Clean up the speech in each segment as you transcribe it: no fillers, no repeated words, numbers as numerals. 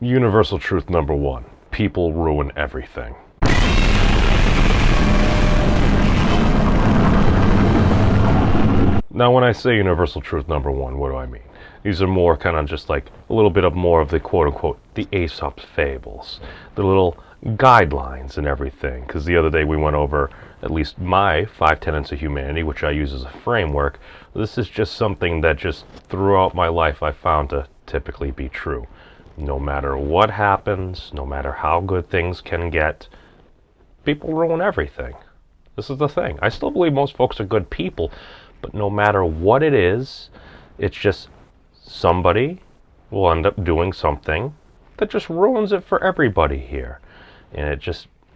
Universal truth number one. People ruin everything. Now, when I say universal truth number one, what do I mean? These are more kind of just like a little bit of more of the quote-unquote the Aesop's fables, the little guidelines and everything. Because the other day we went over at least my 5 tenets of humanity, which I use as a framework. This is just something that just throughout my life I found to typically be true. No matter what happens, no matter how good things can get, people ruin everything. This is the thing. I still believe most folks are good people, but no matter what it is, it's just somebody will end up doing something that just ruins it for everybody here. And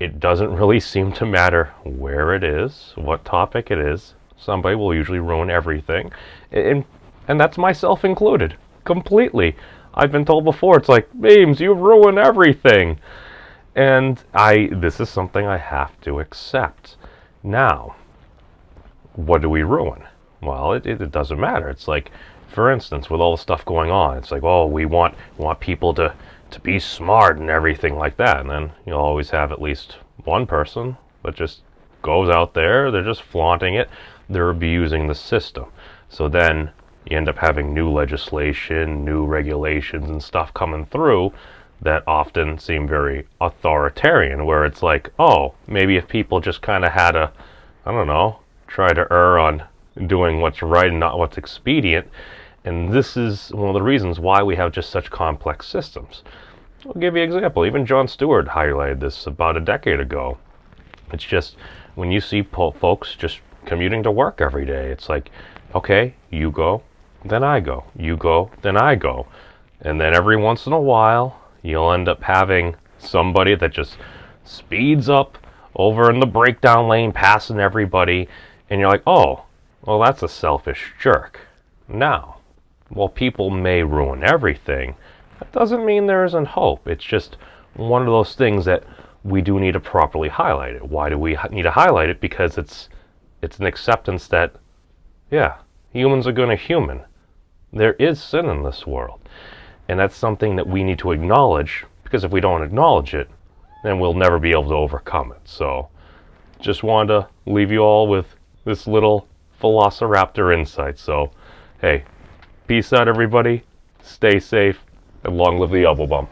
it doesn't really seem to matter where it is, what topic it is. Somebody will usually ruin everything. And that's myself included, completely. I've been told before, it's like, Beams, you ruin everything. And this is something I have to accept. Now, what do we ruin? Well, it doesn't matter. It's like, for instance, with all the stuff going on, it's like, oh, we want people to be smart and everything like that. And then you'll always have at least one person that just goes out there, they're just flaunting it, they're abusing the system. So then you end up having new legislation, new regulations and stuff coming through that often seem very authoritarian, where it's like, oh, maybe if people just kind of had try to err on doing what's right and not what's expedient. And this is one of the reasons why we have just such complex systems. I'll give you an example. Even Jon Stewart highlighted this about a decade ago. It's just when you see folks just commuting to work every day, it's like, okay, you go, then I go. You go, then I go. And then every once in a while, you'll end up having somebody that just speeds up over in the breakdown lane, passing everybody, and you're like, oh, well, that's a selfish jerk. Now, while people may ruin everything, that doesn't mean there isn't hope. It's just one of those things that we do need to properly highlight it. Why do we need to highlight it? Because it's an acceptance that, yeah, humans are going to human. There is sin in this world. And that's something that we need to acknowledge, because if we don't acknowledge it, then we'll never be able to overcome it. So, just wanted to leave you all with this little Philosa Raptor insight. So, hey, peace out everybody, stay safe, and long live the elbow bump.